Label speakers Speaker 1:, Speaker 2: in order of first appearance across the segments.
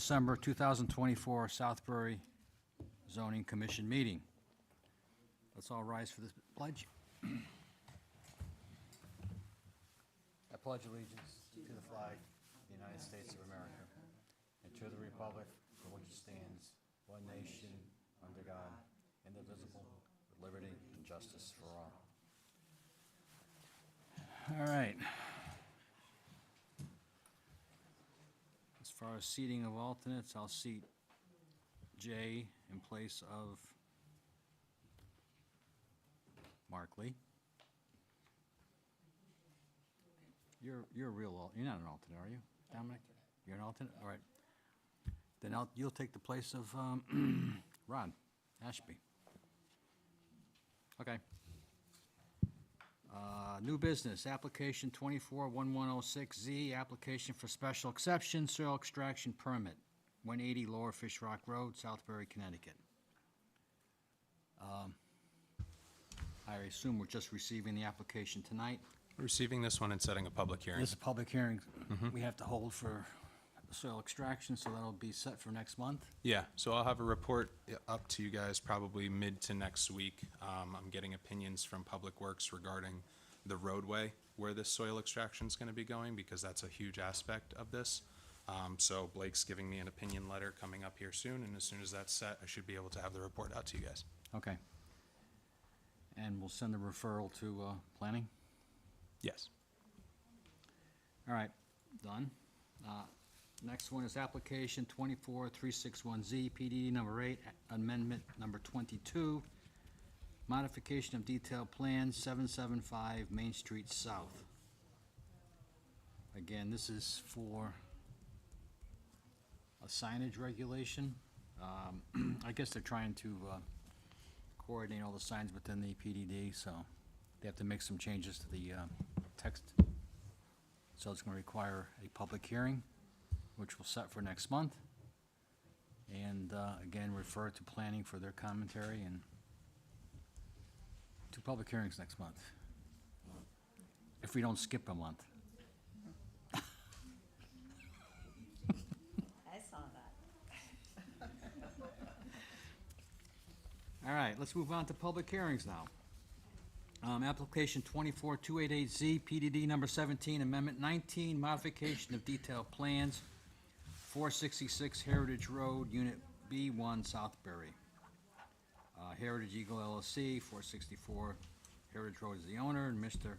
Speaker 1: December 2024 Southbury Zoning Commission meeting. Let's all rise for this pledge. I pledge allegiance to the flag of the United States of America and to the republic for which it stands, one nation, under God, indivisible, with liberty and justice for all. All right. As far as seating of alternates, I'll seat Jay in place of Mark Lee. You're a real, you're not an alternate, are you, Dominic? You're an alternate? All right. Then you'll take the place of Ron Ashby. Okay. New business, application 24-1106Z, application for special exception, soil extraction permit, 180 Lower Fish Rock Road, Southbury, Connecticut. I assume we're just receiving the application tonight.
Speaker 2: Receiving this one and setting a public hearing.
Speaker 1: This is a public hearing we have to hold for soil extraction, so that'll be set for next month.
Speaker 2: Yeah, so I'll have a report up to you guys probably mid to next week. I'm getting opinions from Public Works regarding the roadway where this soil extraction is going to be going, because that's a huge aspect of this. So Blake's giving me an opinion letter coming up here soon, and as soon as that's set, I should be able to have the report out to you guys.
Speaker 1: Okay. And we'll send the referral to planning?
Speaker 2: Yes.
Speaker 1: All right, done. Next one is application 24361Z, PDD number 8, amendment number 22, modification of detailed plans, 775 Main Street South. Again, this is for a signage regulation. I guess they're trying to coordinate all the signs within the PDD, so they have to make some changes to the text. So it's going to require a public hearing, which we'll set for next month. And again, refer to planning for their commentary, and 2 public hearings next month, if we don't skip a month.
Speaker 3: I saw that.
Speaker 1: All right, let's move on to public hearings now. Application 24288Z, PDD number 17, Amendment 19, modification of detailed plans, 466 Heritage Road, Unit B1, Southbury. Heritage Eagle LLC, 464 Heritage Road is the owner, and Mr.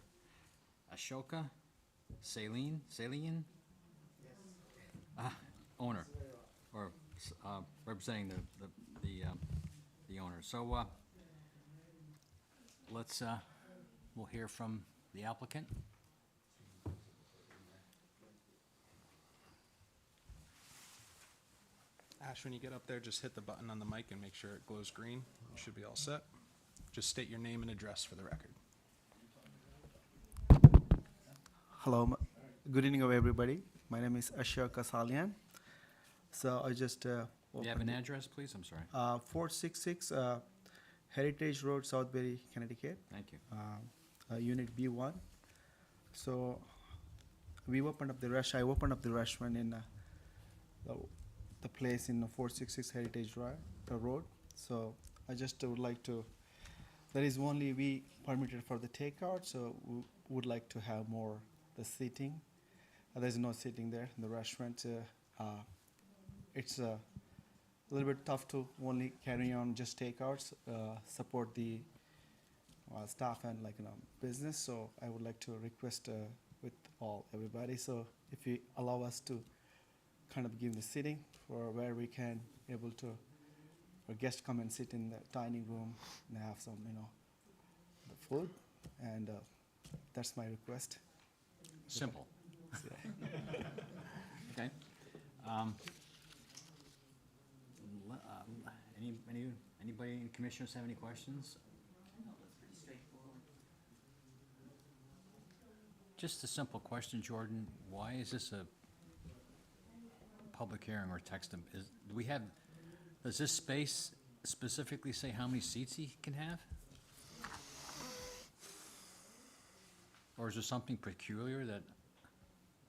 Speaker 1: Ashoka Saline? Owner, or representing the owner. So let's, we'll hear from the applicant.
Speaker 2: Ash, when you get up there, just hit the button on the mic and make sure it glows green. You should be all set. Just state your name and address for the record.
Speaker 4: Hello, good evening, everybody. My name is Ashok Kasalian. So I just
Speaker 1: Do you have an address, please? I'm sorry.
Speaker 4: 466 Heritage Road, Southbury, Connecticut,
Speaker 1: Thank you.
Speaker 4: Unit B1. So we opened up the rush. I opened up the restaurant in the place in 466 Heritage Road. So I just would like to. There is only we permitted for the takeout, so we would like to have more the seating. There's no seating there in the restaurant. It's a little bit tough to only carry on just takeouts, support the staff and business. So I would like to request with everybody. So if you allow us to kind of give the seating for where we can able to, our guests come and sit in the dining room and have some, the food, and that's my request.
Speaker 1: Simple. Okay. Anybody in the commissioners have any questions?
Speaker 3: No, that's pretty straightforward.
Speaker 1: Just a simple question, Jordan. Why is this a public hearing or text? Do we have, does this space specifically say how many seats he can have? Or is there something peculiar that,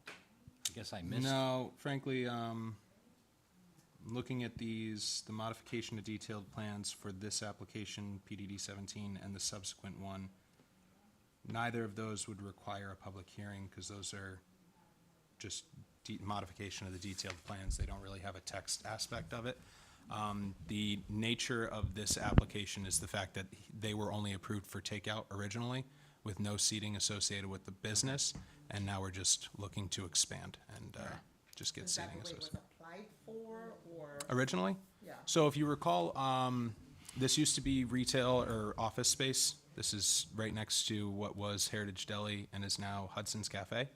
Speaker 1: I guess I missed?
Speaker 2: No, frankly, looking at these, the modification to detailed plans for this application, PDD 17, and the subsequent one, neither of those would require a public hearing because those are just modification of the detailed plans. They don't really have a text aspect of it. The nature of this application is the fact that they were only approved for takeout originally with no seating associated with the business, and now we're just looking to expand and just get
Speaker 5: Is that
Speaker 2: seating
Speaker 5: the way it was
Speaker 2: associated.
Speaker 5: applied for, or?
Speaker 2: Originally?
Speaker 5: Yeah.
Speaker 2: So if you recall, this used to be retail or office space. This is right next to what was Heritage Deli and is now Hudson's Cafe,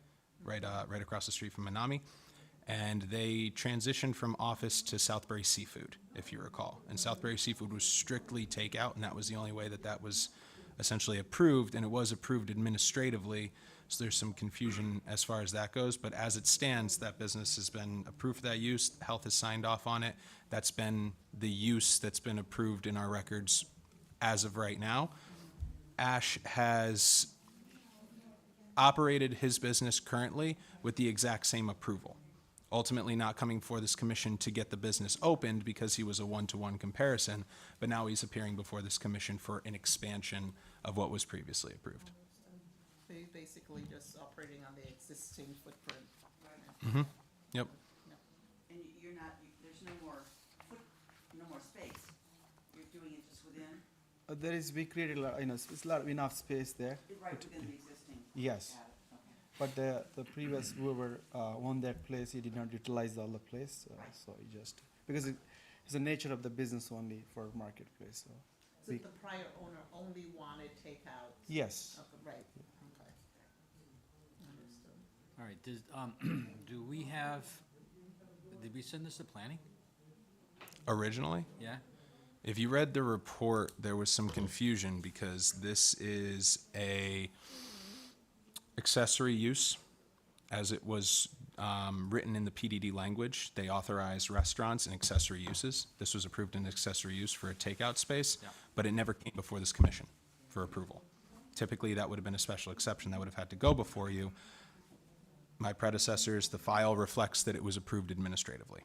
Speaker 2: right across the street from Manami. And they transitioned from office to Southbury Seafood, if you recall. And Southbury Seafood was strictly takeout, and that was the only way that that was essentially approved, and it was approved administratively. So there's some confusion as far as that goes, but as it stands, that business has been approved for that use. Health has signed off on it. That's been the use that's been approved in our records as of right now. Ash has operated his business currently with the exact same approval. Ultimately not coming before this commission to get the business opened because he was a one-to-one comparison, but now he's appearing before this commission for an expansion of what was previously approved.
Speaker 5: So you're basically just operating on the existing footprint.
Speaker 2: Yep.
Speaker 3: And you're not, there's no more space. You're doing it just within,
Speaker 4: There is, we created, it's a lot, enough space there.
Speaker 3: right within the existing.
Speaker 4: Yes.
Speaker 3: Got it, okay.
Speaker 4: But the previous whoever owned that place, he did not utilize the other place,
Speaker 3: Right.
Speaker 4: so he just, because it's the nature of the business only for marketplace, so.
Speaker 5: So
Speaker 4: We-
Speaker 5: the prior owner only wanted takeout?
Speaker 4: Yes,
Speaker 5: Okay, right, okay. Understood.
Speaker 1: All right, do we have, did we send this to planning?
Speaker 2: Originally,
Speaker 1: Yeah?
Speaker 2: if you read the report, there was some confusion because this is a accessory use as it was written in the PDD language. They authorize restaurants and accessory uses. This was approved in accessory use for a takeout space,
Speaker 1: Yeah.
Speaker 2: but it never came before this commission for approval. Typically, that would have been a special exception that would have had to go before you. My predecessors, the file reflects that it was approved administratively.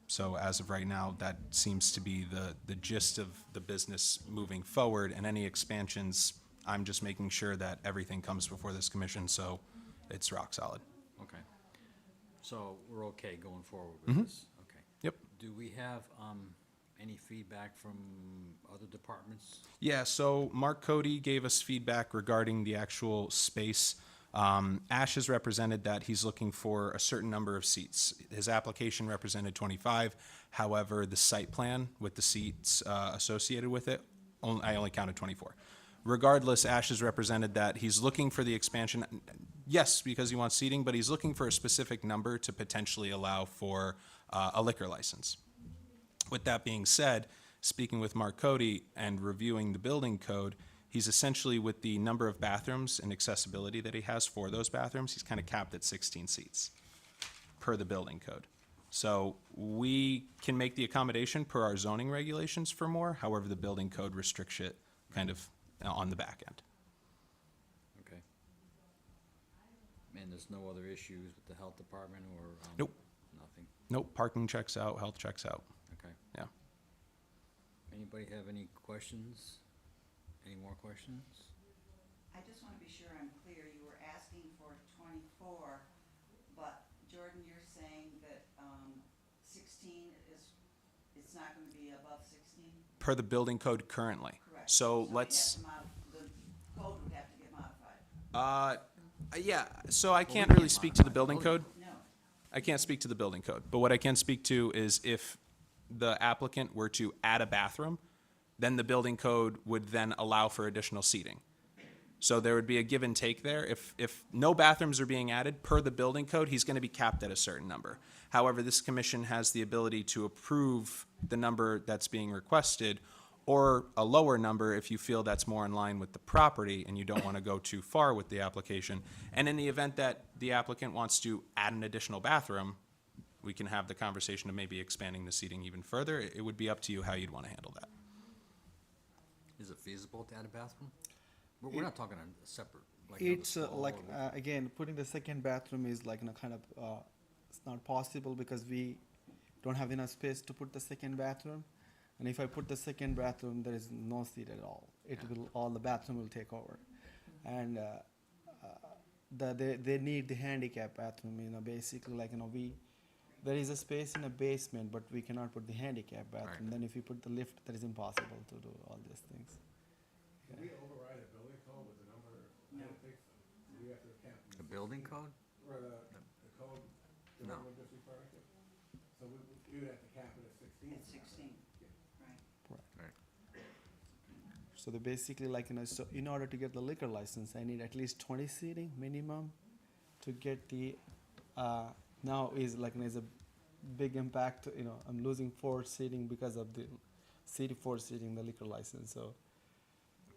Speaker 2: So as of right now, that seems to be the gist of the business moving forward, and any expansions, I'm just making sure that everything comes before this commission, so it's rock solid.
Speaker 1: Okay. So we're okay going forward with this? Okay.
Speaker 2: Yep.
Speaker 1: Do we have any feedback from other departments?
Speaker 2: Yeah, so Mark Cody gave us feedback regarding the actual space. Ash has represented that he's looking for a certain number of seats. His application represented 25. However, the site plan with the seats associated with it, I only counted 24. Regardless, Ash has represented that he's looking for the expansion, yes, because he wants seating, but he's looking for a specific number to potentially allow for a liquor license. With that being said, speaking with Mark Cody and reviewing the building code, he's essentially, with the number of bathrooms and accessibility that he has for those bathrooms, he's kind of capped at 16 seats per the building code. So we can make the accommodation per our zoning regulations for more, however, the building code restricts it kind of on the back end.
Speaker 1: Okay. And there's no other issues with the health department or?
Speaker 2: Nope.
Speaker 1: Nothing?
Speaker 2: Nope, parking checks out, health checks out,
Speaker 1: Okay.
Speaker 2: yeah.
Speaker 1: Anybody have any questions? Any more questions?
Speaker 3: I just wanna be sure I'm clear, you were asking for 24, but Jordan, you're saying that, 16 is, it's not gonna be above 16?
Speaker 2: Per the building code currently.
Speaker 3: Correct.
Speaker 2: So
Speaker 3: we'd
Speaker 2: let's,
Speaker 3: have to the code would have to get modified.
Speaker 2: yeah, so I
Speaker 1: we
Speaker 2: can't
Speaker 1: can't
Speaker 2: really speak to the
Speaker 1: modify the
Speaker 2: building
Speaker 1: building
Speaker 2: code.
Speaker 3: No,
Speaker 2: I can't speak to the building code, but what I can speak to is if the applicant were to add a bathroom, then the building code would then allow for additional seating. So there would be a give and take there. If no bathrooms are being added, per the building code, he's gonna be capped at a certain number. However, this commission has the ability to approve the number that's being requested, or a lower number if you feel that's more in line with the property and you don't wanna go too far with the application. And in the event that the applicant wants to add an additional bathroom, we can have the conversation of maybe expanding the seating even further. It would be up to you how you'd wanna handle that.
Speaker 1: Is it feasible to add a bathroom? We're not talking a separate, like another
Speaker 4: it's
Speaker 1: stall
Speaker 4: like,
Speaker 1: or-
Speaker 4: again, putting the second bathroom is like, kind of, it's not possible because we don't have enough space to put the second bathroom. And if I put the second bathroom, there is no seat at all. It will, all the bathroom will take over. And they need the handicap bathroom, you know, basically like, you know, there is a space in a basement, but we cannot put the handicap bathroom.
Speaker 1: Right.
Speaker 4: Then if you put the lift, that is impossible to do all these things.
Speaker 6: Can we override a building code with the number? I don't think so. We have to cap.
Speaker 1: The building code?
Speaker 6: Or the code, the
Speaker 1: No.
Speaker 6: regular district product? So we would have to cap it at 16.
Speaker 3: At 16, right.
Speaker 1: Right.
Speaker 4: So they basically like, you know, so in order to get the liquor license, I need at least 20 seating minimum to get the, now is like, you know, is a big impact, you know, I'm losing 4 seating because of the city 4 seating, the liquor license, so.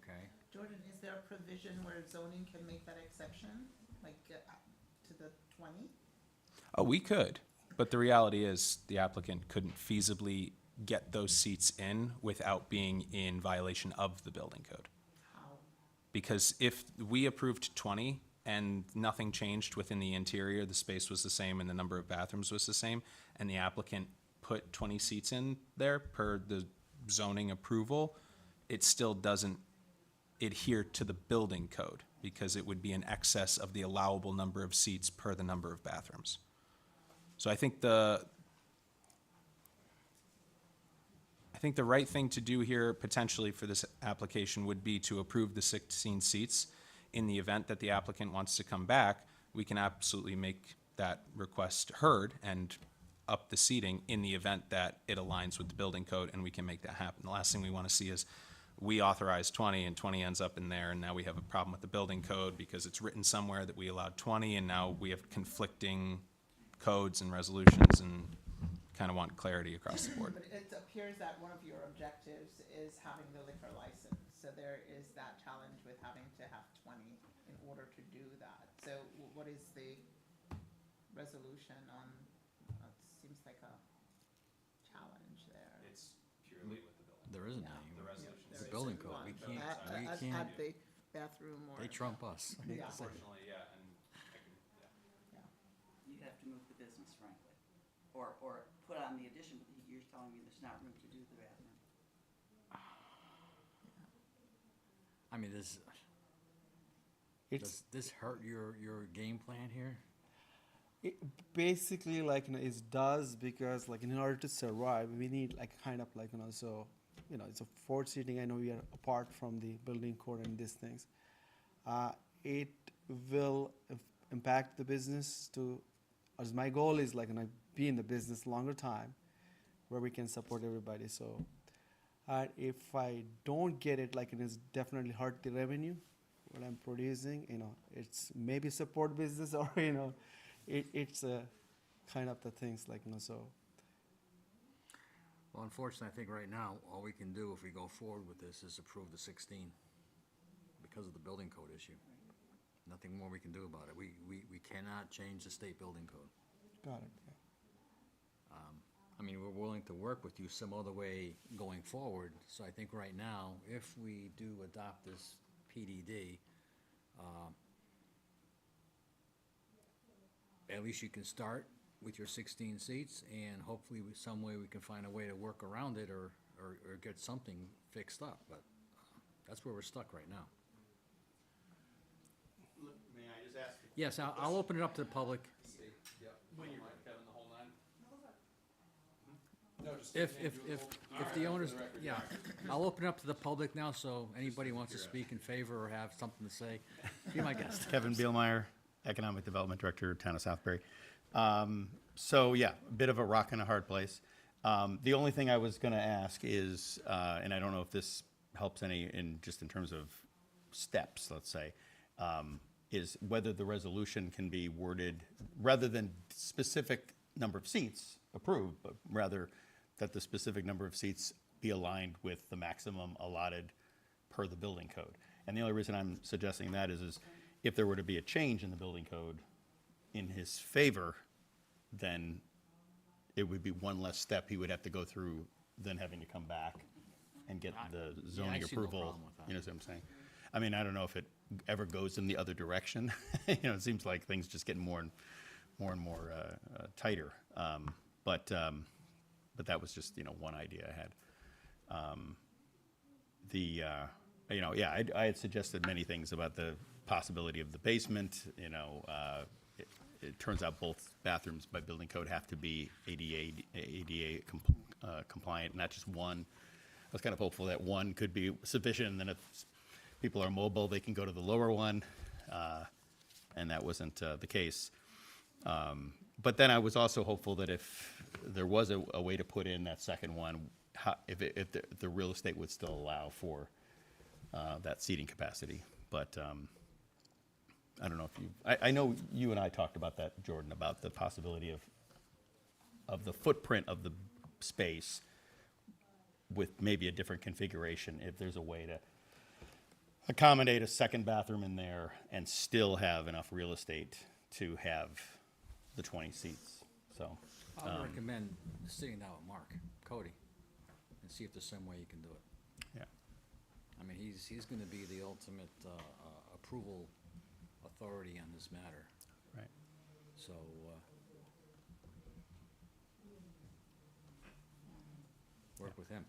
Speaker 1: Okay.
Speaker 5: Jordan, is there a provision where zoning can make that exception, like, to the 20?
Speaker 2: Oh, we could, but the reality is the applicant couldn't feasibly get those seats in without being in violation of the building code.
Speaker 5: How?
Speaker 2: Because if we approved 20 and nothing changed within the interior, the space was the same and the number of bathrooms was the same, and the applicant put 20 seats in there per the zoning approval, it still doesn't adhere to the building code because it would be in excess of the allowable number of seats per the number of bathrooms. So I think the right thing to do here potentially for this application would be to approve the 16 seats. In the event that the applicant wants to come back, we can absolutely make that request heard and up the seating in the event that it aligns with the building code, and we can make that happen. The last thing we want to see is we authorize 20 and 20 ends up in there, and now we have a problem with the building code because it's written somewhere that we allowed 20, and now we have conflicting codes and resolutions and kind of want clarity across the board.
Speaker 5: But it appears that one of your objectives is having the liquor license, so there is that challenge with having to have 20 in order to do that. So what is the resolution on, it seems like a challenge there.
Speaker 2: It's purely with the building.
Speaker 1: There isn't
Speaker 5: Yeah.
Speaker 1: any.
Speaker 2: The resolution.
Speaker 1: It's the building code. We can't, we
Speaker 5: At
Speaker 1: can't,
Speaker 5: the bathroom or.
Speaker 1: they trump us. I hate
Speaker 5: Yeah.
Speaker 1: to say it.
Speaker 2: Unfortunately, yeah, and I can, yeah.
Speaker 3: You'd have to move the business, frankly, or put on the addition, but you're telling me there's not room to do the bathroom.
Speaker 1: I mean, does this hurt your game plan here?
Speaker 4: It basically like, you know, it does because like in order to survive, we need like kind of like, you know, so, you know, it's a 4 seating. I know we are apart from the building code and these things. It will impact the business to, as my goal is like, you know, be in the business longer time where we can support everybody. So if I don't get it, like it is definitely hurt the revenue, what I'm producing, you know, it's maybe support business or, you know, it's kind of the things like, you know, so.
Speaker 1: Well, unfortunately, I think right now, all we can do if we go forward with this is approve the 16 because of the building code issue. Nothing more we can do about it. We cannot change the state building code.
Speaker 4: Got it, yeah.
Speaker 1: I mean, we're willing to work with you some other way going forward. So I think right now, if we do adopt this PDD, at least you can start with your 16 seats, and hopefully some way we can find a way to work around it or get something fixed up. But that's where we're stuck right now.
Speaker 2: May I just ask?
Speaker 1: Yes, I'll open it up to the public.
Speaker 2: Yep. Kevin, the whole nine?
Speaker 1: If the owners, yeah, I'll open it up to the public now, so anybody wants to speak in favor or have something to say, be my guest.
Speaker 7: Kevin Bielmeyer, Economic Development Director, Town of Southbury. So yeah, a bit of a rock and a hard place. The only thing I was going to ask is, and I don't know if this helps any in just in terms of steps, let's say, is whether the resolution can be worded rather than specific number of seats approved, but rather that the specific number of seats be aligned with the maximum allotted per the building code. And the only reason I'm suggesting that is if there were to be a change in the building code in his favor, then it would be one less step he would have to go through than having to come back and get the
Speaker 1: I
Speaker 7: zoning
Speaker 1: see no
Speaker 7: approval.
Speaker 1: problem with that.
Speaker 7: You know what I'm saying? I mean, I don't know if it ever goes in the other direction. You know, it seems like things just get more and more tighter. but that was just, one idea I had. I had suggested many things about the possibility of the basement, it turns out both bathrooms by building code have to be ADA compliant, not just one. I was kind of hopeful that one could be sufficient, and then if people are mobile, they can go to the lower one, and that wasn't the case. But then I was also hopeful that if there was a way to put in that second one, if the real estate would still allow for that seating capacity. But I don't know if I know you and I talked about that, Jordan, about the possibility of the footprint of the space with maybe a different configuration, if there's a way to accommodate a second bathroom in there and still have enough real estate to have the 20 seats. So,
Speaker 1: I would recommend sitting down with Mark Cody and see if there's some way you can do it.
Speaker 7: yeah.
Speaker 1: I mean, he's gonna be the ultimate approval authority on this matter,
Speaker 7: Right.
Speaker 1: so, work with him.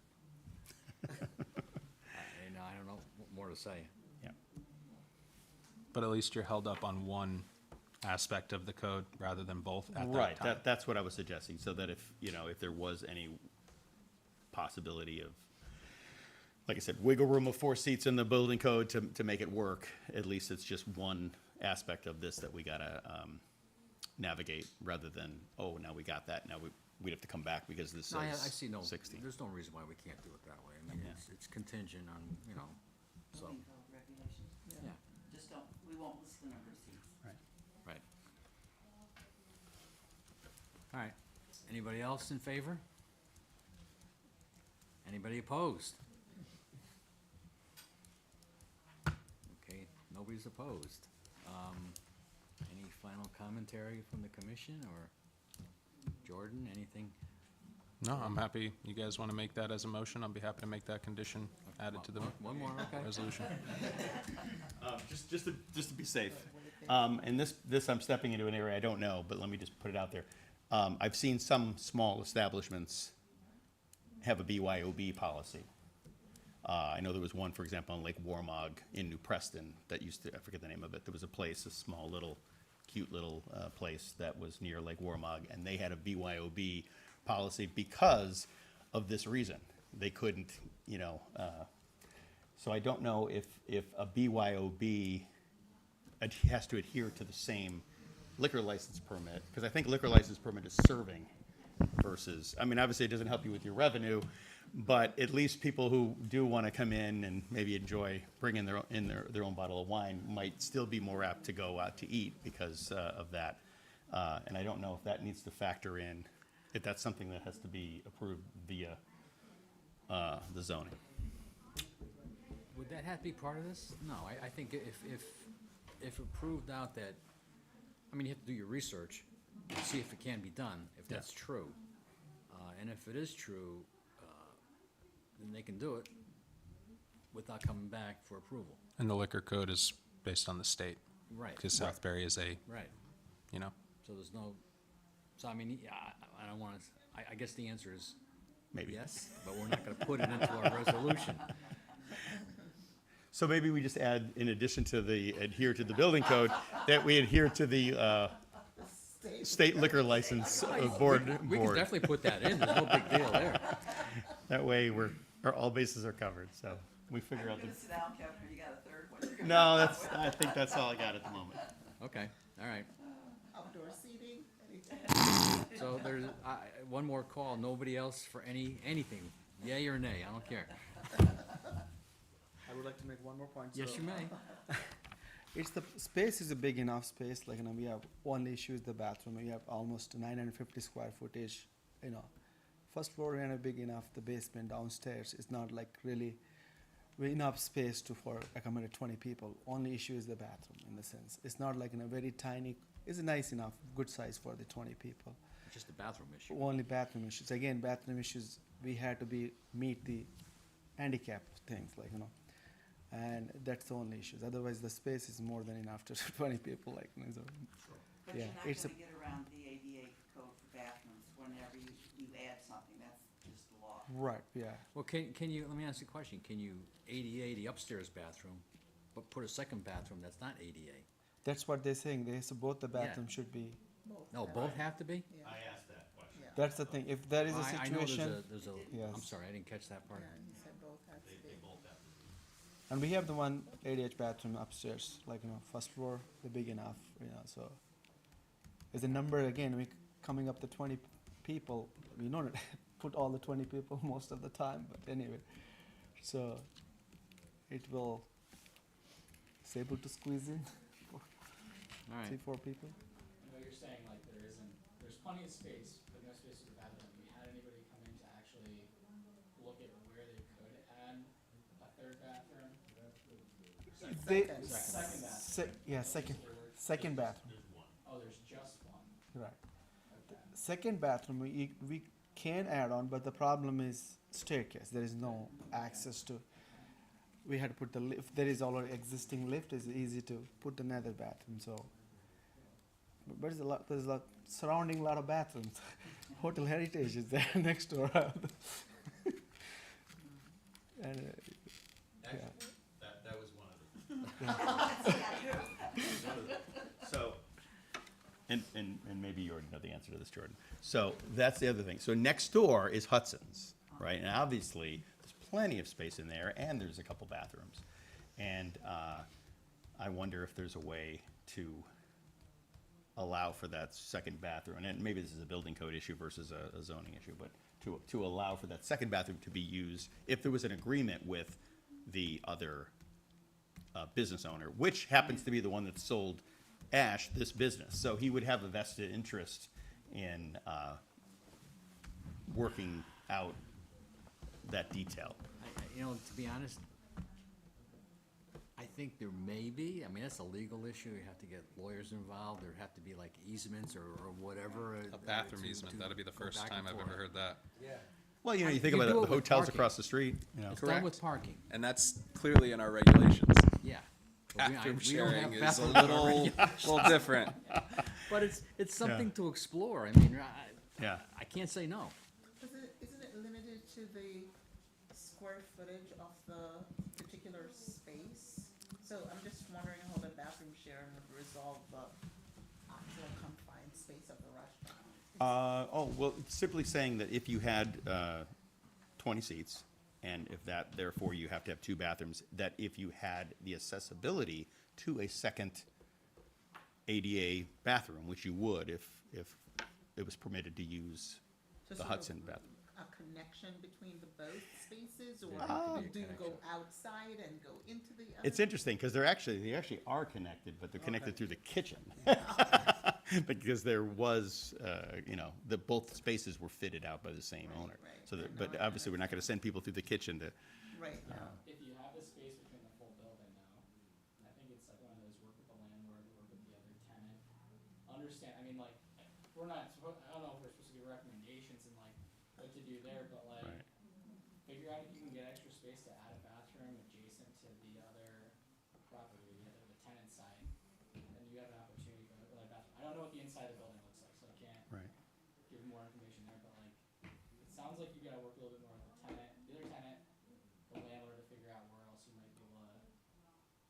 Speaker 1: I don't know what more to say.
Speaker 7: Yeah.
Speaker 2: But at least you're held up on one aspect of the code rather than both at that
Speaker 7: Right,
Speaker 2: time.
Speaker 7: that's what I was suggesting, so that if there was any possibility of, like I said, wiggle room of 4 seats in the building code to make it work, at least it's just one aspect of this that we gotta, navigate, rather than, oh, now we got that, now we'd have to come back because this
Speaker 1: No, I
Speaker 7: says
Speaker 1: see no,
Speaker 7: 16.
Speaker 1: there's no reason why we can't do it that way. I mean,
Speaker 7: Yeah.
Speaker 1: it's contingent on, so,
Speaker 3: Building code regulations.
Speaker 1: yeah,
Speaker 3: Just don't, we won't list the number of seats.
Speaker 1: right. All right, anybody else in favor? Anybody opposed? Okay, nobody's opposed. Any final commentary from the commission, or Jordan, anything?
Speaker 2: No, I'm happy. You guys want to make that as a motion? I'll be happy to make that condition added to the
Speaker 1: One more, okay.
Speaker 2: resolution.
Speaker 7: Just to be safe. And this I'm stepping into an area I don't know, but let me just put it out there. I've seen some small establishments have a BYOB policy. I know there was one, for example, on Lake Warmog in New Preston that used to, I forget the name of it, there was a place, a small little, cute little place that was near Lake Warmog, and they had a BYOB policy because of this reason. They couldn't, so I don't know if a BYOB has to adhere to the same liquor license permit, because I think liquor license permit is serving versus, I mean, obviously it doesn't help you with your revenue, but at least people who do want to come in and maybe enjoy bringing their own bottle of wine might still be more apt to go out to eat because of that. And I don't know if that needs to factor in, if that's something that has to be approved via the zoning.
Speaker 1: Would that have to be part of this? No, I think if approved out that, I mean, you have to do your research and see if it can be done, if that's true. And if it is true, then they can do it without coming back for approval.
Speaker 2: And the liquor code is based on the state,
Speaker 1: Right,
Speaker 2: because Southbury is a,
Speaker 1: right. So there's no, so I mean, yeah, I don't want to, I guess the answer is
Speaker 7: Maybe.
Speaker 1: yes, but we're not going to put it into our resolution.
Speaker 7: So maybe we just add, in addition to the adhere to the building code, that we adhere to the state liquor license board.
Speaker 1: We can definitely put that in, there's no big deal there.
Speaker 7: That way all bases are covered, so we figure out
Speaker 3: You're gonna sit down, Kevin, or you got a third one? You're gonna-
Speaker 7: No, I think that's all I got at the moment.
Speaker 1: Okay, all right.
Speaker 5: Outdoor seating, anything?
Speaker 1: So there's, one more call, nobody else for anything, yay or nay, I don't care.
Speaker 4: I would like to make one more point.
Speaker 1: Yes,
Speaker 4: So,
Speaker 1: you may.
Speaker 4: It's the space is a big enough space. Like, we have one issue is the bathroom. We have almost 950 square footage. First floor and a big enough. The basement downstairs is not like really enough space for accommodate 20 people. Only issue is the bathroom in the sense. It's not like in a very tiny. It's nice enough, good size for the 20 people.
Speaker 1: Just a bathroom issue.
Speaker 4: Only bathroom issues. Again, bathroom issues. We had to meet the handicap things, and that's the only issues. Otherwise, the space is more than enough to 20 people.
Speaker 3: But
Speaker 4: Yeah,
Speaker 3: you're not
Speaker 4: it's
Speaker 3: gonna get around the ADA code for bathrooms whenever you add something, that's
Speaker 4: Right, yeah.
Speaker 1: Well, can you, let me ask you a question, can you ADA the upstairs bathroom, but put a second bathroom that's not ADA?
Speaker 4: That's what they're saying. They say both the bathrooms should be.
Speaker 1: No, both have to be?
Speaker 5: Yeah,
Speaker 7: asked that question.
Speaker 5: yeah.
Speaker 4: That's the thing. If there is a
Speaker 1: I know
Speaker 4: situation,
Speaker 1: there's a,
Speaker 4: Yes.
Speaker 1: I'm sorry, I didn't catch that part.
Speaker 5: Yeah, he said both has to be.
Speaker 4: and we have the one ADH bathroom upstairs, like, first floor, they're big enough, so. There's a number again, we coming up to 20 people, we don't put all the 20 people most of the time, but anyway. So, it will, it's able to squeeze in
Speaker 1: All right.
Speaker 4: 3-4 people.
Speaker 8: I know you're saying like there's plenty of space, but no space for the bathroom. Have you had anybody come in to actually look at where they could add a third bathroom?
Speaker 4: They,
Speaker 5: Second.
Speaker 4: second bathroom,
Speaker 8: Oh, there's just one.
Speaker 4: right.
Speaker 8: Okay.
Speaker 4: Second bathroom, we can add on, but the problem is staircase, there is no access to. We had to put the lift, there is already existing lift, it's easy to put another bathroom, so. But there's a lot, surrounding lot of bathrooms. Hotel Heritage is there next door. And, yeah.
Speaker 7: That was one of them. So, and maybe you already know the answer to this, Jordan. So that's the other thing. So next door is Hudson's, right? And obviously, there's plenty of space in there, and there's a couple bathrooms. And I wonder if there's a way to allow for that second bathroom, and maybe this is a building code issue versus a zoning issue, but to allow for that second bathroom to be used if there was an agreement with the other business owner, which happens to be the one that sold Ash this business. So he would have a vested interest in working out that detail.
Speaker 1: To be honest, I think there may be, I mean, that's a legal issue, you have to get lawyers involved, there have to be like easements or whatever.
Speaker 2: A bathroom easement, that'd be the first time I've ever heard that.
Speaker 6: Yeah.
Speaker 7: Well, you think
Speaker 1: You
Speaker 7: about
Speaker 1: do
Speaker 7: it,
Speaker 1: it
Speaker 7: the
Speaker 1: with
Speaker 7: hotels
Speaker 1: parking.
Speaker 7: across the street,
Speaker 1: It's
Speaker 2: Correct.
Speaker 1: done with parking,
Speaker 2: And that's clearly in our regulations.
Speaker 1: yeah. But we-
Speaker 2: Bathroom
Speaker 1: we don't have
Speaker 2: sharing is a
Speaker 1: bathrooms in our
Speaker 2: little,
Speaker 1: regulations.
Speaker 2: little different.
Speaker 1: But it's something to explore, I mean,
Speaker 7: Yeah.
Speaker 1: I can't say no.
Speaker 5: Isn't it limited to the square footage of the particular space? So I'm just wondering how the bathroom sharing would resolve the actual confined space of the restaurant.
Speaker 7: Well, it's simply saying that if you had 20 seats, and if that, therefore, you have to have 2 bathrooms, that if you had the accessibility to a second ADA bathroom, which you would if it was permitted to use
Speaker 5: So
Speaker 7: the
Speaker 5: sort of
Speaker 7: Hudson bathroom.
Speaker 5: A connection between the both spaces, or
Speaker 1: There has to be a
Speaker 5: do you go
Speaker 1: connection.
Speaker 5: outside and go into the other?
Speaker 7: It's interesting, because they actually are connected, but they're connected through the kitchen. Because there was, both spaces were fitted out by the same
Speaker 5: Right,
Speaker 7: owner.
Speaker 5: right.
Speaker 7: So,
Speaker 5: No,
Speaker 7: but
Speaker 5: I
Speaker 7: obviously, we're not gonna send people through the kitchen to,
Speaker 5: Right, no.
Speaker 8: If you have the space between the full building now, I think it's like one of those work with the landlord, work with the other tenant. Understand, I mean, like, we're not, I don't know if we're supposed to give recommendations and like what to do there, but like,
Speaker 7: Right.
Speaker 8: figure out if you can get extra space to add a bathroom adjacent to the other property, the tenant side, then you have an opportunity for another bathroom. I don't know what the inside of the building looks like, so I can't
Speaker 7: right.
Speaker 8: give more information there, but like, it sounds like you gotta work a little bit more with the tenant, the other tenant, the landlord to figure out where else you might be able to,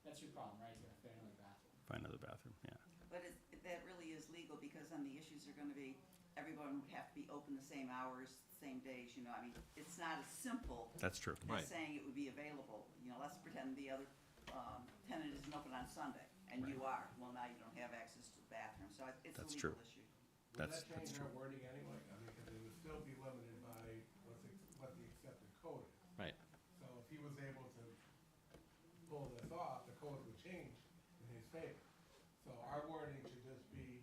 Speaker 8: that's your problem, right? You gotta fit another bathroom.
Speaker 7: Find another bathroom, yeah.
Speaker 3: But that really is legal, because then the issues are gonna be, everyone would have to be open the same hours, same days, I mean, it's not as simple
Speaker 7: That's true.
Speaker 1: Right.
Speaker 3: as saying it would be available. Let's pretend the other, tenant isn't open on Sunday, and you are, well, now you don't have access to the bathroom, so it's a
Speaker 7: That's
Speaker 3: legal
Speaker 7: true.
Speaker 3: issue.
Speaker 6: Would
Speaker 7: That's
Speaker 6: that change
Speaker 7: true.
Speaker 6: our wording anyway? I mean, because it would still be limited by what the accepted code is.
Speaker 1: Right.
Speaker 6: So if he was able to pull this off, the code would change in his favor. So our wording should just be,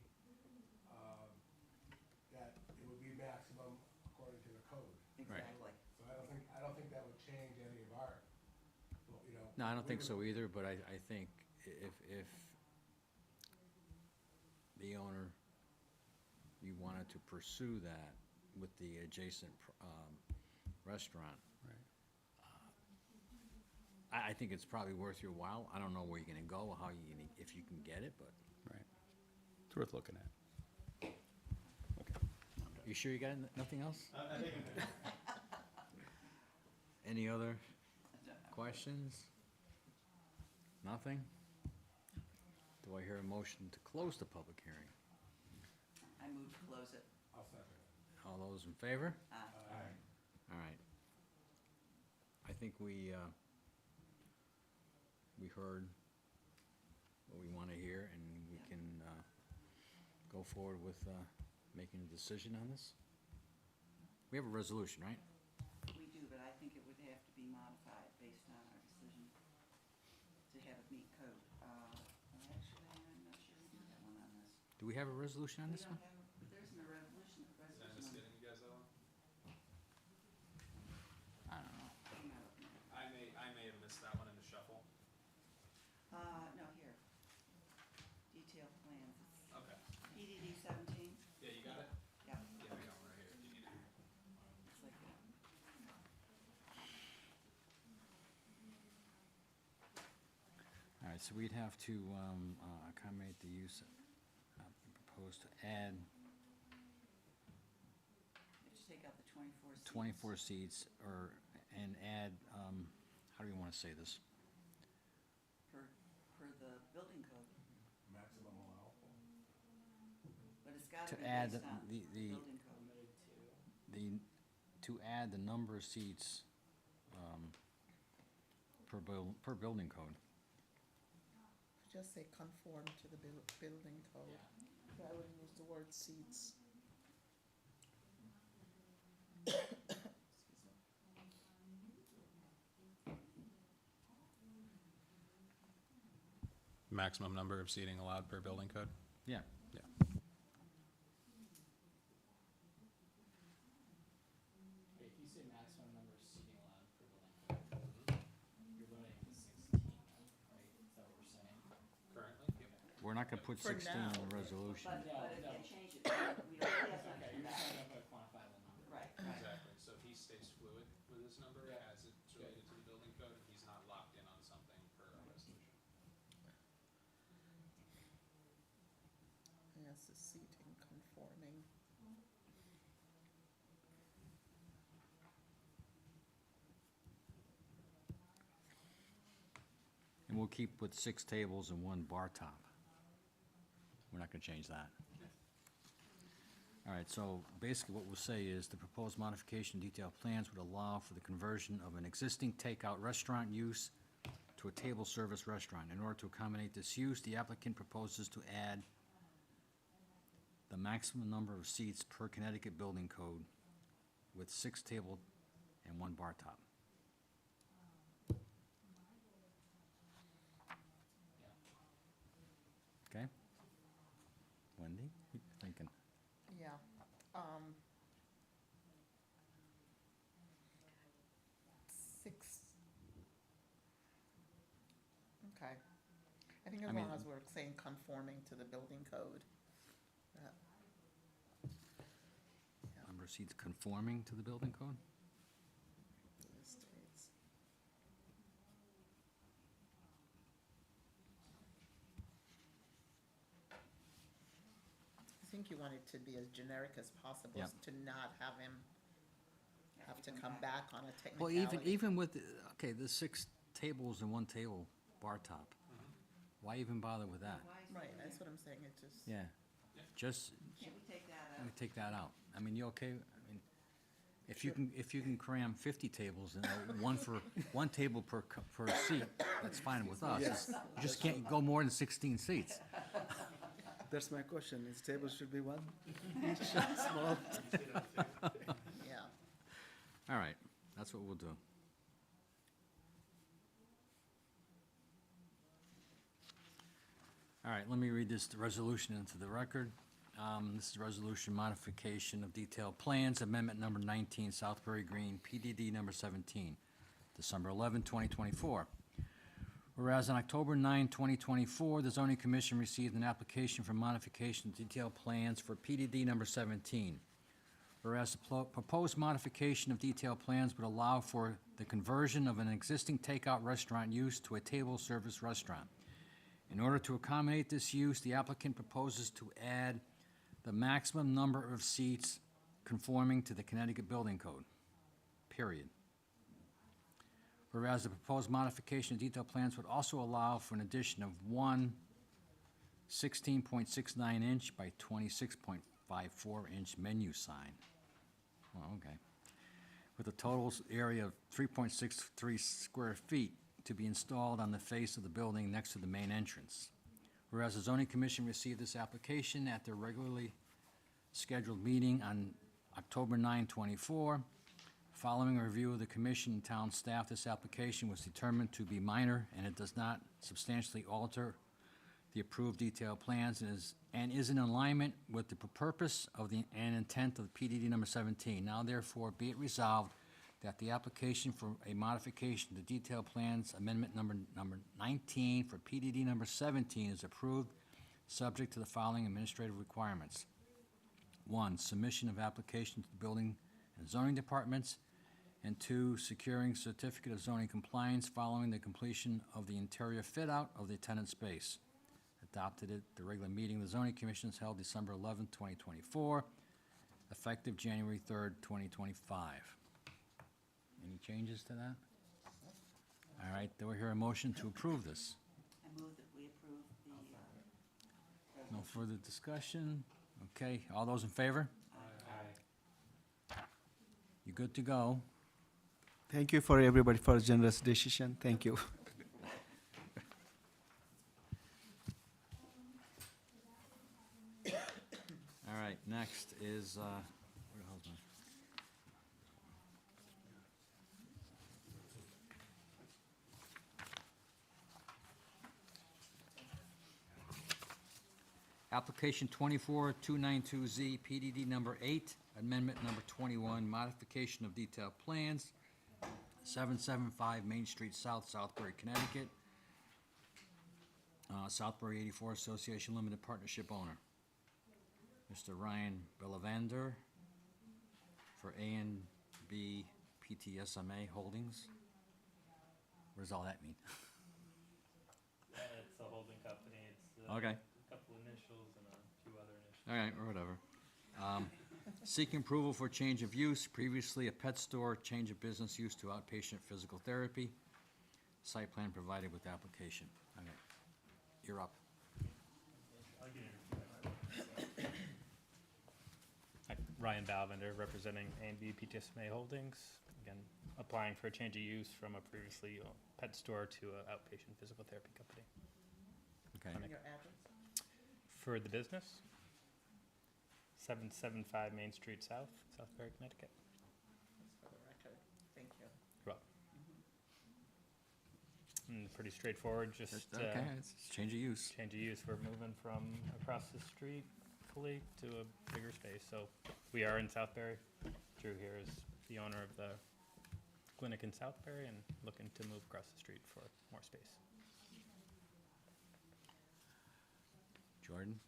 Speaker 6: that it would be maximum according to the code.
Speaker 3: Exactly.
Speaker 6: So I don't think that would change any of our,
Speaker 1: No, I don't
Speaker 6: we
Speaker 1: think
Speaker 6: would-
Speaker 1: so either, but I think if the owner, you wanted to pursue that with the adjacent, restaurant. I think it's probably worth your while. I don't know where you're gonna go, how you gonna, if you can get it, but
Speaker 7: Right. It's worth looking at. Okay.
Speaker 1: you sure you got nothing else? other questions? Nothing? Do I hear a motion to close the public hearing?
Speaker 3: I move to close it.
Speaker 6: I'll second it.
Speaker 1: All those in favor?
Speaker 6: Aye.
Speaker 1: All right. I think we heard what we want to hear, and we can go forward with making a decision on this. We have a resolution, right?
Speaker 3: We do, but I think it would have to be modified based on our decision to have it meet code. Actually, I'm not sure we do have one on this.
Speaker 1: Do we have a resolution on
Speaker 3: We
Speaker 1: this
Speaker 3: don't
Speaker 1: one?
Speaker 3: have, there isn't a resolution
Speaker 2: Is that
Speaker 3: on
Speaker 2: just
Speaker 3: it.
Speaker 2: getting you guys that one?
Speaker 1: I don't know.
Speaker 3: I'm not looking at it.
Speaker 2: I may have missed that one in the shuffle.
Speaker 3: No, here. Detailed plans.
Speaker 2: Okay.
Speaker 3: PDD 17,
Speaker 2: Yeah, you got it?
Speaker 3: yeah,
Speaker 2: Yeah, I got one right here, if you need it.
Speaker 3: it's like that.
Speaker 1: All right, so we'd have to accommodate the use, propose to add
Speaker 3: Just take out the 24 seats.
Speaker 1: 24 seats, and add, how do you want to say this?
Speaker 3: Per the building code,
Speaker 6: Maximum allowable.
Speaker 3: but it's gotta
Speaker 1: To
Speaker 3: be
Speaker 1: add
Speaker 3: based on
Speaker 1: the-
Speaker 3: building code.
Speaker 8: Limited to.
Speaker 1: To add the number of seats per building code.
Speaker 5: Just say conform to the building code.
Speaker 8: Yeah.
Speaker 5: I wouldn't use the word seats.
Speaker 2: Maximum number of seating allowed per building code?
Speaker 1: Yeah.
Speaker 2: Yeah.
Speaker 8: Wait, if you say maximum number of seating allowed per building code, you're limiting to 16, right? Is that what we're saying?
Speaker 2: Currently? Yep.
Speaker 1: We're not gonna put
Speaker 5: For
Speaker 1: 16
Speaker 5: now.
Speaker 1: in the resolution.
Speaker 3: But
Speaker 8: No,
Speaker 3: if
Speaker 8: no.
Speaker 3: you change it, we don't, he hasn't
Speaker 8: Okay,
Speaker 3: come
Speaker 8: you're
Speaker 3: back.
Speaker 8: just trying to put a quantifiable number.
Speaker 3: Right, right.
Speaker 2: Exactly, so he stays fluid with his number
Speaker 8: Yeah.
Speaker 2: as it's related to the building code, and he's not locked in on something per our resolution.
Speaker 5: Yes, the seating conforming.
Speaker 1: And we'll keep with 6 tables and 1 bar top. We're not gonna change that. All right, so basically what we'll say is the proposed modification detailed plans would allow for the conversion of an existing takeout restaurant use to a table service restaurant. In order to accommodate this use, the applicant proposes to add the maximum number of seats per Connecticut Building Code with 6 table and 1 bar top.
Speaker 8: Yeah.
Speaker 1: Okay? Wendy, what you thinking?
Speaker 5: Yeah, six. Okay. I think as
Speaker 1: I
Speaker 5: long
Speaker 1: mean-
Speaker 5: as we're saying conforming to the building code.
Speaker 1: Number of seats conforming to the building code?
Speaker 5: States. I think you want it to be as generic as possible,
Speaker 1: Yep.
Speaker 5: to not have him have
Speaker 3: Have
Speaker 5: to come back on a
Speaker 1: Well,
Speaker 5: technicality.
Speaker 1: even with, okay, the 6 tables and 1 table bar top, why even bother with that?
Speaker 3: Why is
Speaker 5: Right,
Speaker 3: it
Speaker 5: that's
Speaker 3: there?
Speaker 5: what I'm saying, it just.
Speaker 1: Yeah, just,
Speaker 3: Can't we take that
Speaker 1: let me
Speaker 3: out?
Speaker 1: take that out. I mean, you okay? I mean, if you can cram 50 tables and one table per seat, that's fine with us.
Speaker 4: Yes.
Speaker 1: You just can't go more than 16 seats.
Speaker 4: That's my question. Is table should be one? Each small.
Speaker 5: Yeah,
Speaker 1: All right, that's what we'll do. All right, let me read this resolution into the record. This is resolution modification of detailed plans, amendment number 19, Southbury Green, PDD number 17, December 11, 2024. Whereas on October 9, 2024, the zoning commission received an application for modification of detailed plans for PDD number 17. Whereas the proposed modification of detailed plans would allow for the conversion of an existing takeout restaurant use to a table service restaurant. In order to accommodate this use, the applicant proposes to add the maximum number of seats conforming to the Connecticut Building Code, period. Whereas the proposed modification of detailed plans would also allow for an addition of one 16.69 inch by 26.54 inch menu sign. Oh, okay. With a total area of 3.63 square feet to be installed on the face of the building next to the main entrance. Whereas the zoning commission received this application at their regularly scheduled meeting on October 9, 24. Following a review of the commission and town staff, this application was determined to be minor, and it does not substantially alter the approved detailed plans and is in alignment with the purpose of the, and intent of PDD number 17. Now therefore be it resolved that the application for a modification to detailed plans amendment number 19 for PDD number 17 is approved, subject to the following administrative requirements. 1, submission of application to the building and zoning departments, and 2, securing certificate of zoning compliance following the completion of the interior fit-out of the tenant space. Adopted at the regular meeting of the zoning commission held December 11, 2024, effective January 3rd, 2025. Any changes to that? All right, do we hear a motion to approve this?
Speaker 3: I move that we approve the,
Speaker 1: No further discussion? Okay, all those in favor? You good to go?
Speaker 4: Thank you for everybody for a generous decision. Thank you.
Speaker 1: All right, next is, where the hell's my? Application 24292Z, PDD number 8, amendment number 21, modification of detailed plans, 775 Main Street South, Southbury, Connecticut. Southbury 84 Association Limited Partnership owner, Mr. Ryan Bellavander for A&B PTSMA Holdings. What does all that mean?
Speaker 9: It's a holding company, it's
Speaker 1: Okay.
Speaker 9: a couple initials and a few other initials.
Speaker 1: All right, or whatever. Seeking approval for change of use, previously a pet store, change of business use to outpatient physical therapy. Site plan provided with application. Okay, you're up.
Speaker 9: I'll give you Hi, Ryan Balvender, representing A&B PTSMA Holdings. Again, applying for a change of use from a previously pet store to an outpatient physical therapy company.
Speaker 1: Okay,
Speaker 5: And your address?
Speaker 9: For the business, 775 Main Street South, Southbury, Connecticut.
Speaker 5: Just for the record. Thank you.
Speaker 9: Well, pretty straightforward, just
Speaker 1: okay, it's change of use.
Speaker 9: change of use. We're moving from across the street fully to a bigger space. So we are in Southbury. Drew here is the owner of the clinic in Southbury and looking to move across the street for more space.
Speaker 1: Jordan,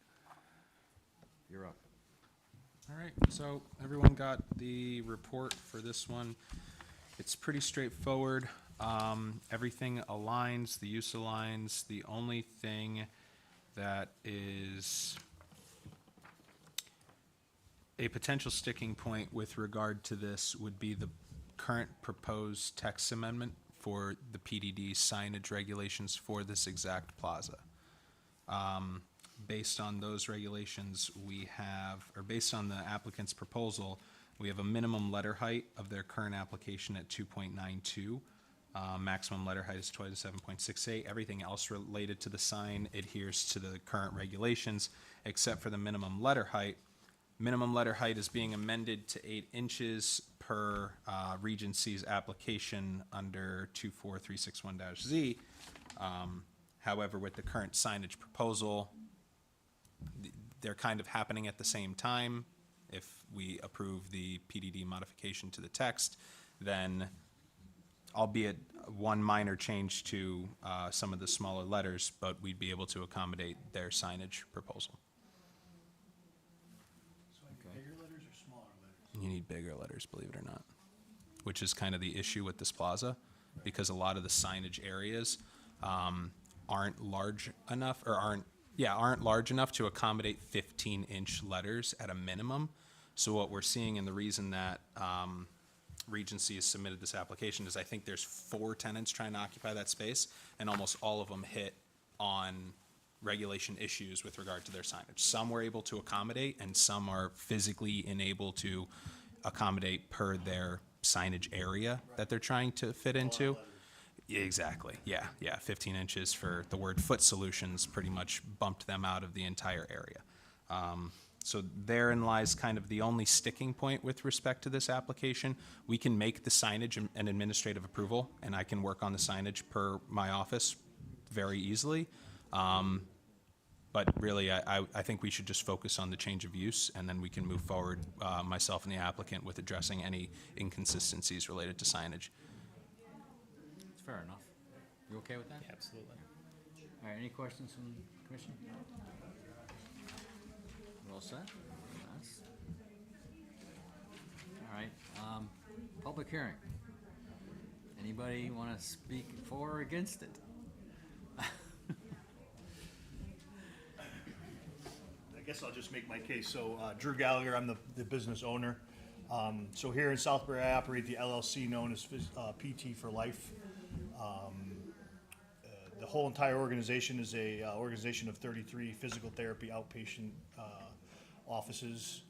Speaker 1: you're up.
Speaker 2: All right, so everyone got the report for this one. It's pretty straightforward. Everything aligns, the use aligns. The only thing that is a potential sticking point with regard to this would be the current proposed text amendment for the PDD signage regulations for this exact plaza. Based on those regulations, we have, or based on the applicant's proposal, we have a minimum letter height of their current application at 2.92. Maximum letter height is 27.68. Everything else related to the sign adheres to the current regulations, except for the minimum letter height. Minimum letter height is being amended to 8 inches per Regency's application under 24361-Z. However, with the current signage proposal, they're kind of happening at the same time. If we approve the PDD modification to the text, then, albeit one minor change to some of the smaller letters, but we'd be able to accommodate their signage proposal.
Speaker 1: Okay.
Speaker 2: You need bigger letters, believe it or not, which is kind of the issue with this plaza, because a lot of the signage areas aren't large enough, or aren't large enough to accommodate 15-inch letters at a minimum. So what we're seeing, and the reason that Regency has submitted this application is I think there's 4 tenants trying to occupy that space, and almost all of them hit on regulation issues with regard to their signage. Some were able to accommodate, and some are physically unable to accommodate per their signage area that they're trying to fit into. Exactly, yeah, 15 inches for the word foot solutions pretty much bumped them out of the entire area. So therein lies kind of the only sticking point with respect to this application. We can make the signage an administrative approval, and I can work on the signage per my office very easily. But really, I think we should just focus on the change of use, and then we can move forward, myself and the applicant, with addressing any inconsistencies related to signage.
Speaker 1: It's fair enough. You okay with that?
Speaker 9: Absolutely.
Speaker 1: All right, any questions from the commission? Well said? Yes. All right, public hearing. Anybody want to speak for or against it?
Speaker 10: I guess I'll just make my case. So Drew Gallagher, I'm the business owner. So here in Southbury, I operate the LLC known as PT for Life. The whole entire organization is a organization of 33 physical therapy outpatient offices.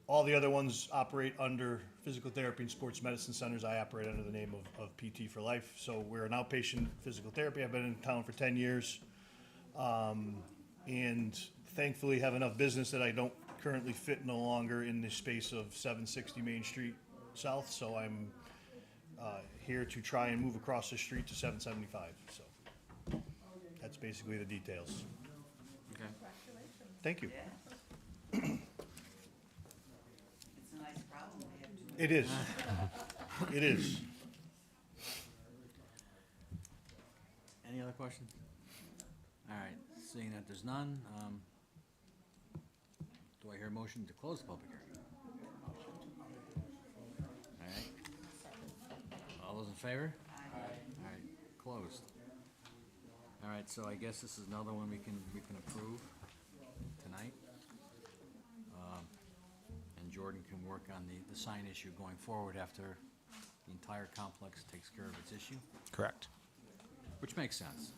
Speaker 10: All the other ones operate under physical therapy and sports medicine centers. I operate under the name of PT for Life. So we're an outpatient physical therapy. I've been in town for 10 years. And thankfully have enough business that I don't currently fit no longer in the space of 760 Main Street South. So I'm here to try and move across the street to 775. So that's basically the details.
Speaker 1: Okay.
Speaker 10: Thank you.
Speaker 3: Yeah. It's a nice problem to have too many.
Speaker 10: It is. It is.
Speaker 1: Any other questions? All right, seeing that there's none, do I hear a motion to close the public hearing? All right. All those in favor? All right, closed. All right, so I guess this is another one we can approve tonight. And Jordan can work on the sign issue going forward after the entire complex takes care of its issue,
Speaker 2: Correct.
Speaker 1: which makes sense.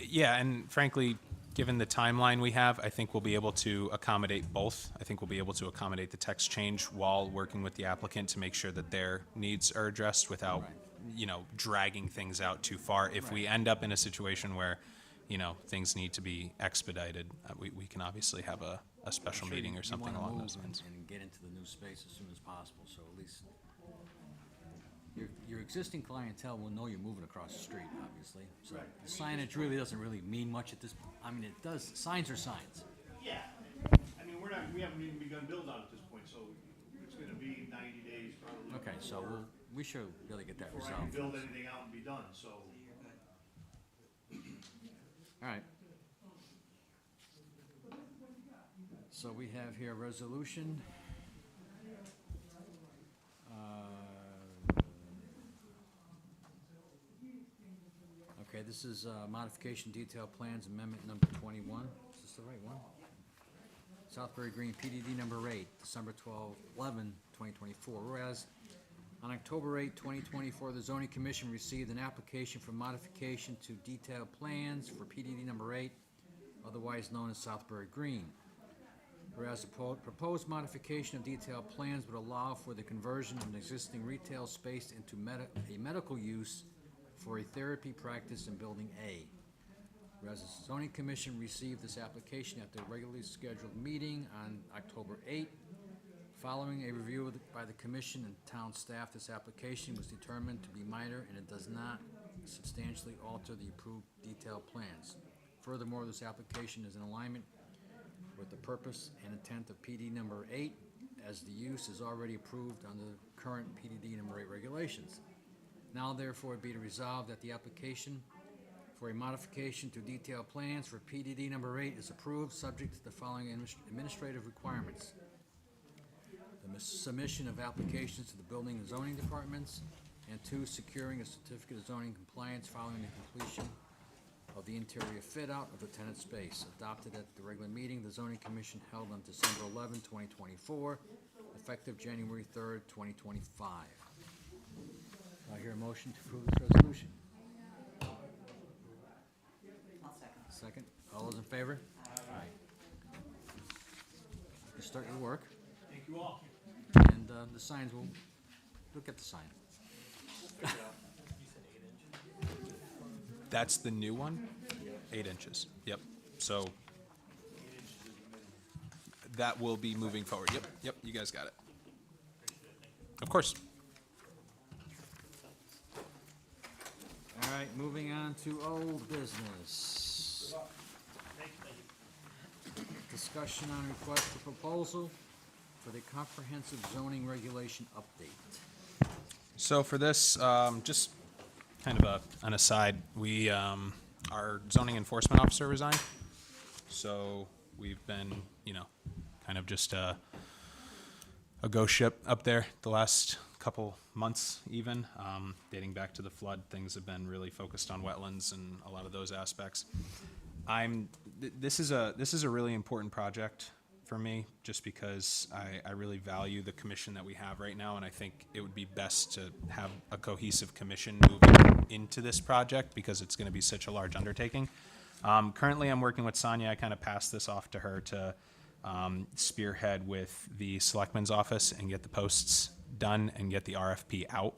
Speaker 2: Yeah, and frankly, given the timeline we have, I think we'll be able to accommodate both. I think we'll be able to accommodate the text change while working with the applicant to make sure that their needs are addressed without,
Speaker 1: Right.
Speaker 2: Dragging things out too far. If we end up in a situation where, things need to be expedited, we can obviously have a special
Speaker 1: Sure
Speaker 2: meeting
Speaker 1: you
Speaker 2: or something
Speaker 1: wanna
Speaker 2: along
Speaker 1: move
Speaker 2: those lines.
Speaker 1: And get into the new space as soon as possible, so at least your existing clientele will know you're moving across the street, obviously. So the signage really doesn't really mean much at this, I mean, it does, signs are signs.
Speaker 10: Yeah. I mean, we haven't even begun build out at this point, so it's gonna be 90 days probably.
Speaker 1: Okay, so we should be able to get that
Speaker 10: Before I can
Speaker 1: resolved.
Speaker 10: build anything out and be done, so.
Speaker 1: All right. So we have here a resolution. Okay, this is modification detail plans amendment number 21. Is this the right one? Southbury Green PDD number 8, December 2024. Whereas on October 8, 2024, the zoning commission received an application for modification to detailed plans for PDD number 8, otherwise known as Southbury Green. Whereas the proposed modification of detailed plans would allow for the conversion of an existing retail space into a medical use for a therapy practice in Building A. Whereas the zoning commission received this application at their regularly scheduled meeting on October 8. Following a review by the commission and town staff, this application was determined to be minor and it does not substantially alter the approved detailed plans. Furthermore, this application is in alignment with the purpose and intent of PD number 8, as the use is already approved under the current PDD number 8 regulations. Now therefore be it resolved that the application for a modification to detailed plans for PDD number 8 is approved, subject to the following administrative requirements. The submission of applications to the building and zoning departments, and 2, securing a certificate of zoning compliance following the completion of the interior fit-out of the tenant space. Adopted at the regular meeting, the zoning commission held on December 11, 2024. The effective January 3rd, 2025. I hear a motion to approve this resolution.
Speaker 3: I'll second.
Speaker 1: Second, all those in favor? Aye. You start your work.
Speaker 10: Thank you all.
Speaker 1: And the signs will, look at the sign.
Speaker 2: That's the new one? 8 inches, yep. So that will be moving forward. Yep, you guys got it. Of course.
Speaker 1: All right, moving on to old business. Discussion on request for proposal for the comprehensive zoning regulation update.
Speaker 2: So for this, just kind of an aside, we, our zoning enforcement officer resigned. So we've been, kind of just a ghost ship up there the last couple months even, dating back to the flood. Things have been really focused on wetlands and a lot of those aspects. This is a really important project for me, just because I really value the commission that we have right now, and I think it would be best to have a cohesive commission moving into this project because it's going to be such a large undertaking. Currently, I'm working with Sonia. I kind of passed this off to her to spearhead with the selectman's office and get the posts done and get the RFP out.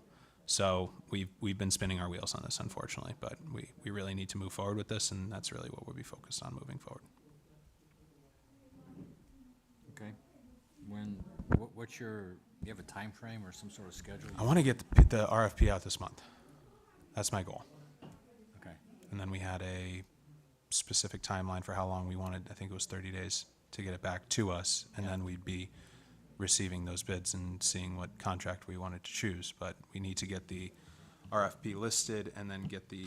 Speaker 2: So we've been spinning our wheels on this, unfortunately, but we really need to move forward with this, and that's really what we'll be focused on moving forward.
Speaker 1: Okay. What's your, you have a time frame or some sort of schedule?
Speaker 2: I want to get the RFP out this month. That's my goal.
Speaker 1: Okay.
Speaker 2: And then we had a specific timeline for how long we wanted. I think it was 30 days to get it back to us, and then we'd be receiving those bids and seeing what contract we wanted to choose. But we need to get the RFP listed and then get the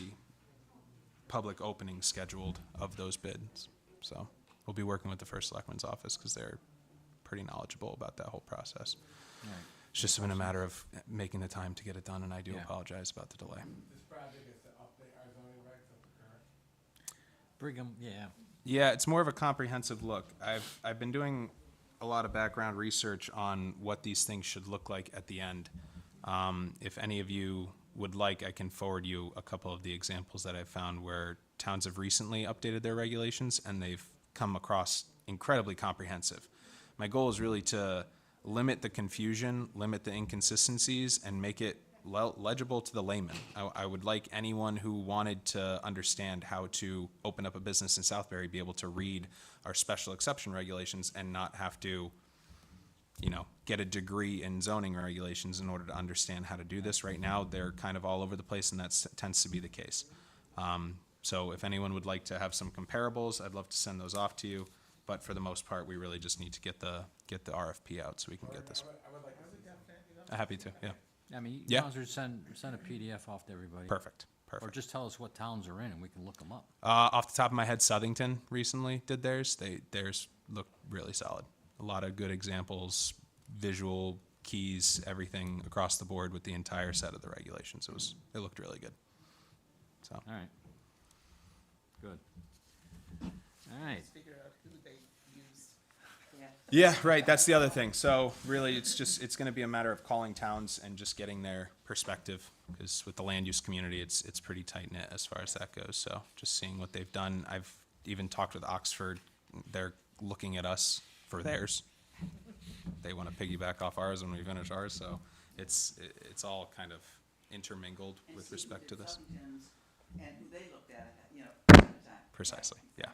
Speaker 2: public opening scheduled of those bids. So we'll be working with the first selectman's office because they're pretty knowledgeable about that whole process.
Speaker 1: All right.
Speaker 2: It's just been a matter of making the time to get it done, and I do
Speaker 1: Yeah.
Speaker 2: apologize about the delay.
Speaker 6: This project is to update our zoning regs of the current.
Speaker 1: Brigham, yeah.
Speaker 2: Yeah, it's more of a comprehensive look. I've been doing a lot of background research on what these things should look like at the end. If any of you would like, I can forward you a couple of the examples that I've found where towns have recently updated their regulations and they've come across incredibly comprehensive. My goal is really to limit the confusion, limit the inconsistencies, and make it legible to the layman. I would like anyone who wanted to understand how to open up a business in Southbury be able to read our special exception regulations and not have to, get a degree in zoning regulations in order to understand how to do this. Right now, they're kind of all over the place, and that tends to be the case. So if anyone would like to have some comparables, I'd love to send those off to you. But for the most part, we really just need to get the RFP out so we can get this.
Speaker 6: I would like to see that.
Speaker 2: Happy to, yeah.
Speaker 1: I mean, you
Speaker 2: Yeah.
Speaker 1: might as well send a PDF off to everybody.
Speaker 2: Perfect.
Speaker 1: Or just tell us what towns are in and we can look them up.
Speaker 2: Off the top of my head, Southington recently did theirs. Theirs looked really solid. A lot of good examples, visual keys, everything across the board with the entire set of the regulations. It looked really good. So
Speaker 1: All right. Good. All right.
Speaker 5: Just figure out who they used.
Speaker 2: yeah, right. That's the other thing. So really, it's going to be a matter of calling towns and just getting their perspective, because with the land use community, it's pretty tight knit as far as that goes. So just seeing what they've done. I've even talked with Oxford. They're looking at us for theirs. They want to piggyback off ours when we finish ours. So it's all kind of intermingled
Speaker 3: And
Speaker 2: with
Speaker 3: see
Speaker 2: respect to
Speaker 3: the
Speaker 2: this.
Speaker 3: Southingtons and who they looked at, ahead of time.
Speaker 2: Precisely. Yeah.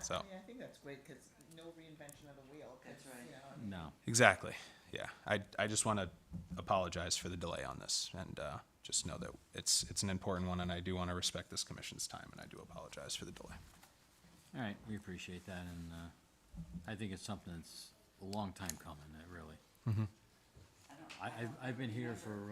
Speaker 2: So-
Speaker 5: I think that's great, because no reinvention of the wheel. 'Cause,
Speaker 3: That's right.
Speaker 1: No.
Speaker 2: Exactly. Yeah. I just want to apologize for the delay on this, and just know that it's an important one, and I do want to respect this commission's time, and I do apologize for the delay.
Speaker 1: All right, we appreciate that, and I think it's something that's a long time coming, really. I've been here for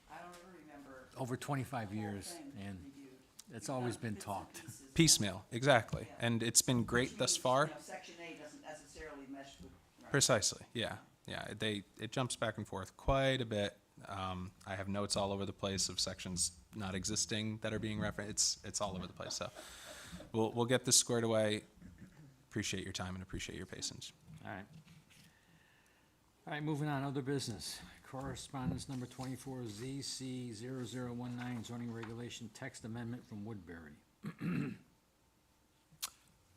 Speaker 3: I don't ever remember.
Speaker 1: over 25
Speaker 3: the whole
Speaker 1: years,
Speaker 3: thing
Speaker 1: and
Speaker 3: reviewed.
Speaker 1: it's
Speaker 3: We've
Speaker 1: always
Speaker 3: done
Speaker 1: been
Speaker 3: bits and
Speaker 1: talked.
Speaker 3: pieces.
Speaker 2: Piecemeal, exactly. And it's been great
Speaker 3: Which
Speaker 2: thus
Speaker 3: means,
Speaker 2: far.
Speaker 3: Section A doesn't necessarily mesh with. right.
Speaker 2: Precisely, yeah. Yeah, it jumps back and forth quite a bit. I have notes all over the place of sections not existing that are being referenced. It's all over the place, so we'll get this squared away. Appreciate your time and appreciate your patience.
Speaker 1: All right. All right, moving on, other business. Correspondence number 24, ZC0019, zoning regulation text amendment from Woodbury.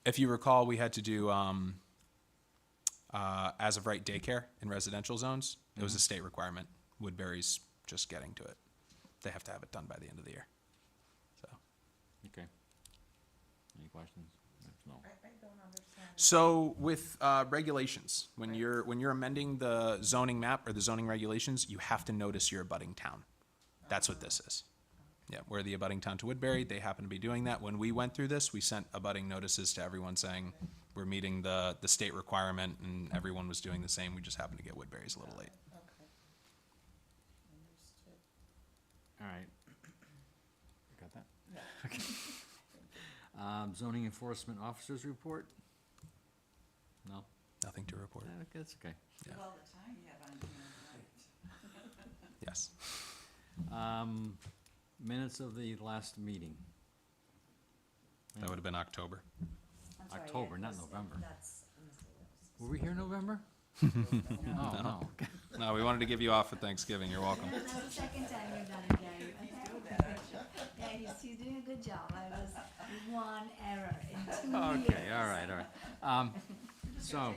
Speaker 2: If you recall, we had to do as of right daycare in residential zones. It was a state requirement. Woodbury's just getting to it. They have to have it done by the end of the year. So,
Speaker 1: Okay. Any questions? No.
Speaker 5: I don't understand.
Speaker 2: so with regulations, when you're amending the zoning map or the zoning regulations, you have to notice your abutting town. That's what this is. Yeah, we're the abutting town to Woodbury. They happen to be doing that. When we went through this, we sent abutting notices to everyone saying we're meeting the state requirement, and everyone was doing the same. We just happened to get Woodbury's a little late.
Speaker 5: Okay. Understood.
Speaker 1: All right. Got that?
Speaker 5: Yeah.
Speaker 1: Okay. Zoning enforcement officers report? No?
Speaker 2: Nothing to report.
Speaker 1: That's okay.
Speaker 2: Yeah.
Speaker 3: Well, the time you have on here, right?
Speaker 2: Yes.
Speaker 1: Minutes of the last meeting.
Speaker 2: That would have been October.
Speaker 11: I'm sorry,
Speaker 1: October,
Speaker 11: it
Speaker 1: not
Speaker 11: was-
Speaker 1: November.
Speaker 11: That's,
Speaker 1: Were we here in November? Oh, no.
Speaker 2: No, we wanted to give you off for Thanksgiving. You're welcome.
Speaker 11: that's the second time we've done it, Gary. Yeah, he's doing a good job. I was one error in 2 years.
Speaker 1: Okay, all right. So,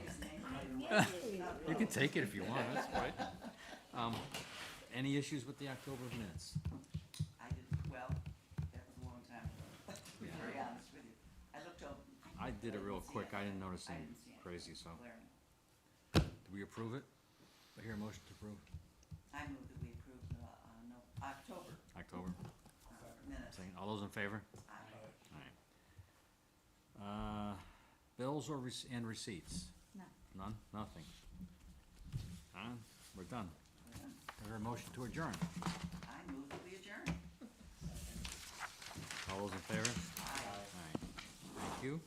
Speaker 1: you can take it if you want, that's right. Any issues with the October minutes?
Speaker 3: I did, well, that was a long time ago, to be very honest with you. I looked over.
Speaker 1: I did it real
Speaker 3: didn't see
Speaker 1: quick,
Speaker 3: it.
Speaker 1: I didn't notice
Speaker 3: I
Speaker 1: anything
Speaker 3: didn't see it.
Speaker 1: crazy, so.
Speaker 3: Glaring.
Speaker 1: Do we approve it? I hear a motion to approve.
Speaker 3: I move that we approve the, October,
Speaker 1: October,
Speaker 3: minutes.
Speaker 1: second, all those in favor?
Speaker 3: Aye.
Speaker 1: All right. Bills or and receipts?
Speaker 11: No.
Speaker 1: None? Nothing. We're done.
Speaker 3: We're done.
Speaker 1: I hear a motion to adjourn.
Speaker 3: I move that we adjourn.
Speaker 1: All those in favor?
Speaker 3: Aye.
Speaker 1: All right. Thank you.